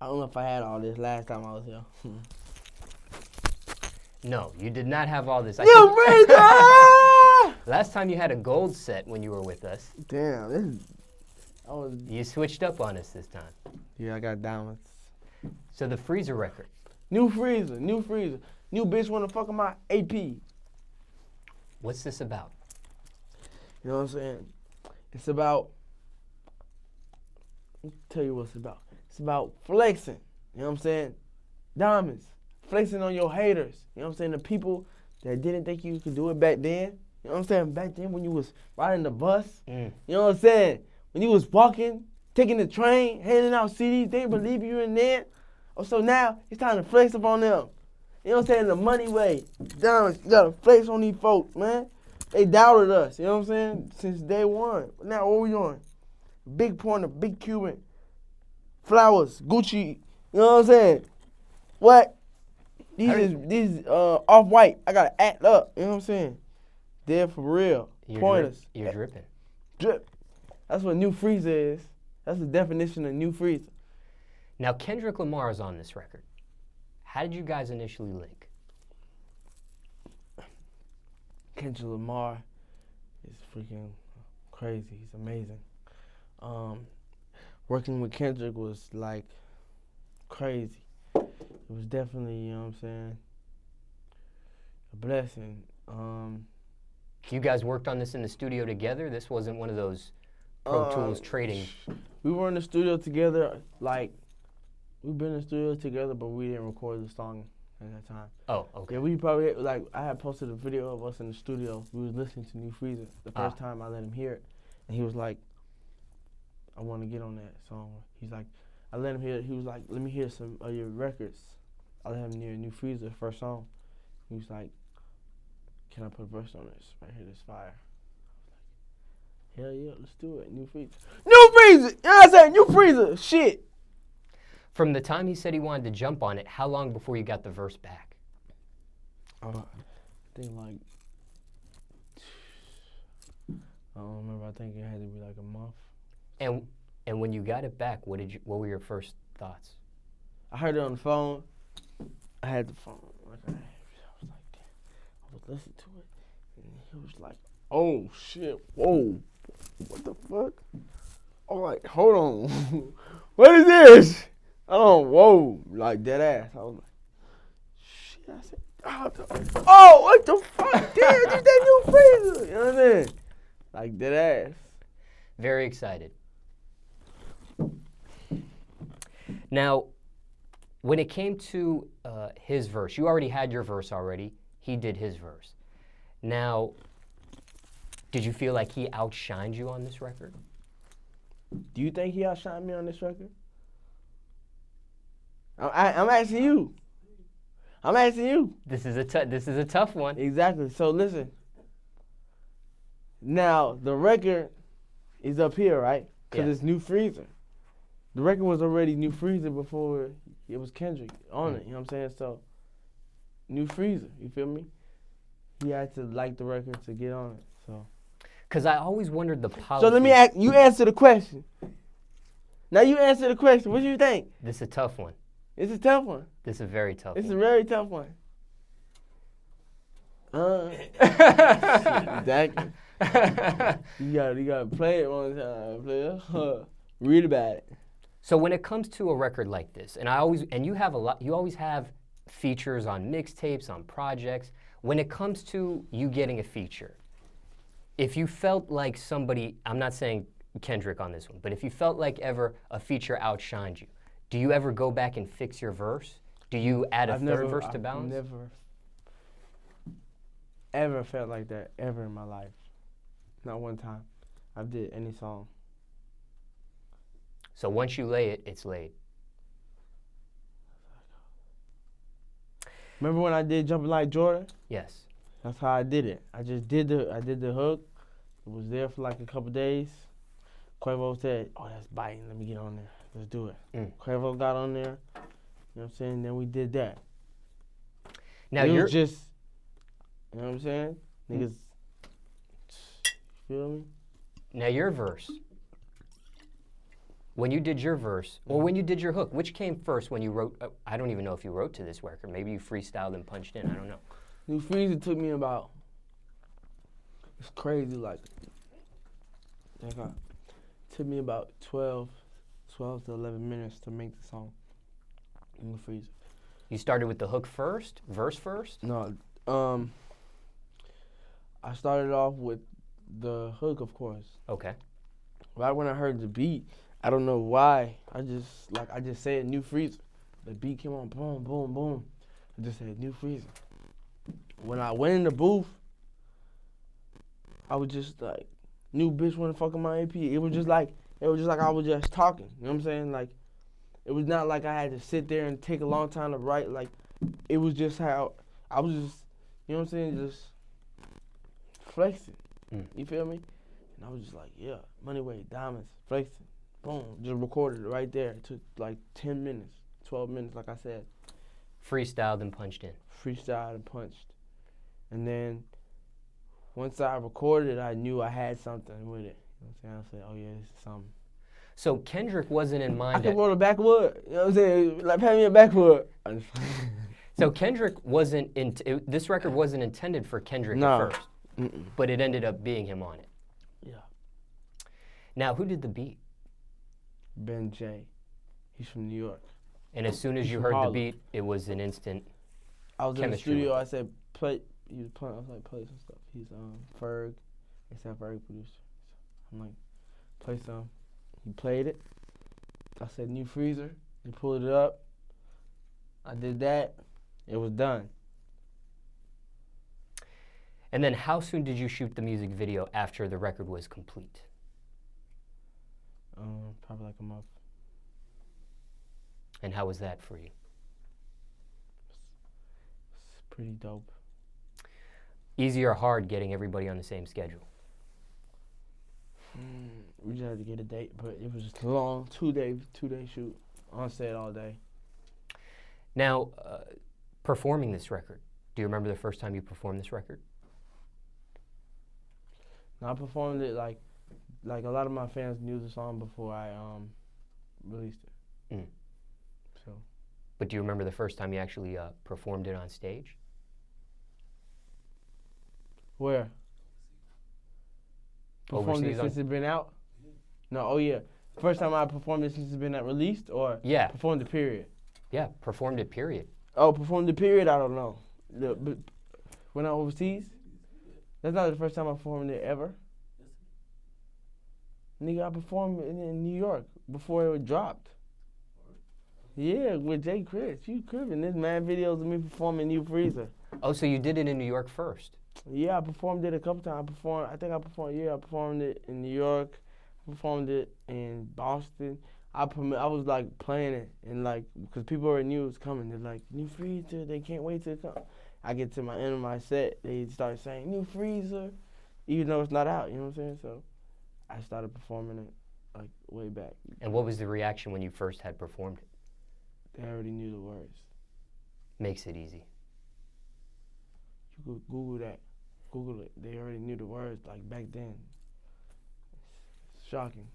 I don't know if I had all this last time I was here. No, you did not have all this. Last time you had a gold set when you were with us. Damn, You switched up on us this time. Yeah, I got diamonds. So the Freezer record. New freezer. New bitch wanna fuck with my AP. What's this about? You know what I'm saying? It's about, let me tell you what it's about. It's about flexing. You know what I'm saying? Diamonds. Flexing on your haters. You know what I'm saying? The people that didn't think you could do it back then. You know what I'm saying? Back then when you was riding the bus. You know what I'm saying? When you was walking, taking the train, handing out CDs, they didn't believe you in there. Oh, so now it's time to flex up on them. You know what I'm saying? The money way. Diamonds, you gotta flex on these folks, man. They doubted us, you know what I'm saying? Since day one. Now what we doing? Big Pointer, Big Cuban, Flowers, Gucci, you know what I'm saying? What? These off-white, I gotta act up, you know what I'm saying? They're for real. Pointers. You're dripping. Drip. That's what New Freezer is. That's the definition of New Freezer. Now Kendrick Lamar is on this record. How did you guys initially link? Kendrick Lamar is freaking crazy. He's amazing. Working with Kendrick was like crazy. It was definitely, you know what I'm saying, a blessing. You guys worked on this in the studio together? This wasn't one of those Pro Tools trading? We were in the studio together, like, we've been in the studio together, but we didn't record the song at that time. Oh, okay. Yeah, we probably, like, I had posted a video of us in the studio. We was listening to New Freezer the first time I let him hear it. And he was like, I want to get on that song. He's like, I let him hear it. He was like, let me hear some of your records. I let him hear New Freezer, first song. He was like, can I put a verse on this? Right here, this fire. I was like, hell yeah, let's do it. New Freezer. New Freezer! You know what I'm saying? New Freezer! Shit! From the time he said he wanted to jump on it, how long before you got the verse back? I think like, I don't remember. I think it had to be like a month. And when you got it back, what were your first thoughts? I heard it on the phone. I had the phone. Like I was like, damn. I was listening to it, and he was like, oh shit, whoa, what the fuck? I'm like, hold on, what is this? Whoa, like dead ass. I was like, shit. I said, oh, what the fuck? Damn, this that New Freezer. You know what I'm saying? Like dead ass. Very excited. Now, when it came to his verse, you already had your verse already. He did his verse. Now, did you feel like he outshined you on this record? Do you think he outshined me on this record? I'm asking you. I'm asking you. This is a tough one. Exactly. So listen. Now the record is up here, right? Because it's New Freezer. The record was already New Freezer before it was Kendrick on it. You know what I'm saying? So New Freezer. You feel me? He had to like the record to get on it. So. Because I always wondered the policy. So let me ask you. Answer the question. Now you answer the question. What do you think? This is a tough one. It's a tough one. This is a very tough one. It's a very tough one. Exactly. You gotta play it one time, player. Read about it. So when it comes to a record like this, you always have features on mixtapes, on projects. When it comes to you getting a feature, if you felt like somebody, I'm not saying Kendrick on this one, but if you felt like ever a feature outshined you, do you ever go back and fix your verse? Do you add a third verse to balance? I've never ever felt like that ever in my life. Not one time. I've did any song. So once you lay it, it's laid. Remember when I did Jumping Like Jordan? Yes. That's how I did it. I did the hook. It was there for like a couple days. Quavo said, oh, that's biting. Let me get on there. Let's do it. Quavo got on there. You know what I'm saying? Then we did that. Now it was just, you know what I'm saying? Niggas, feel me? Now your verse. When you did your verse, or when you did your hook, which came first when you wrote? I don't even know if you wrote to this record. Maybe you freestyled and punched in. I don't know. New Freezer took me about, it's crazy, like it took me about 12 to 11 minutes to make the song. New Freezer. You started with the hook first, verse first? No, I started off with the hook, of course. Okay. Right when I heard the beat, I don't know why. I just said New Freezer. The beat came on, boom, boom, boom. I just said New Freezer. When I went in the booth, I was just like, new bitch wanna fuck on my AP. It was just like I was just talking. You know what I'm saying? Like, it was not like I had to sit there and take a long time to write. Like, it was just how I was just, you know what I'm saying, just flexing. You feel me? And I was just like, yeah, money weight, diamonds, flexing, boom, just recorded it right there. It took like 10 minutes, 12 minutes, like I said. Freestyled and punched in. Freestyled and punched. And then once I recorded it, I knew I had something with it. You know what I'm saying? I said, oh yeah, this is something. So Kendrick wasn't in mind. I could roll a backwood. You know what I'm saying? Like, pay me a backwood. So Kendrick wasn't, this record wasn't intended for Kendrick at first. But it ended up being him on it. Yeah. Now, who did the beat? Ben J. He's from New York. And as soon as you heard the beat, it was an instant I was in the chemistry studio. with I said, play. He was playing. I was like, play some stuff. He's Ferg. They said Ferg producer. I'm like, play some. He played it. I said, New Freezer. He pulled it up. I did that. It was done. And then how soon did you shoot the music video after the record was complete? Probably like a month. And how was that for you? It's pretty dope. Easy or hard getting everybody on the same schedule? We just had to get a date, but it was just a long two-day shoot, on set all day. Now, performing this record, do you remember the first time you performed this record? I performed it like a lot of my fans knew the song before I released it. So. But do you remember the first time you actually performed it on stage? Where? Performed it since it's been out? No, oh yeah. First time I performed it since it's been released, or performed it period? Yeah, performed it period. Oh, performed it period, I don't know. But when I overseas? That's not the first time I performed it ever. Nigga, I performed in New York before it was dropped. Yeah, with Jay Chris. You cribbing. There's mad videos of me performing New Freezer. Oh, so you did it in New York first? Yeah, I performed it a couple times. I performed it in New York. I performed it in Boston. I was like playing it, and like, because people already knew it was coming. They're like, New Freezer, they can't wait to come. I get to my end of my set, they start saying New Freezer, even though it's not out, you know what I'm saying? So I started performing it like way back. And what was the reaction when you first had performed it? They already knew the words. Makes it easy. You could Google that. Google it. They already knew the words like back then. It's shocking.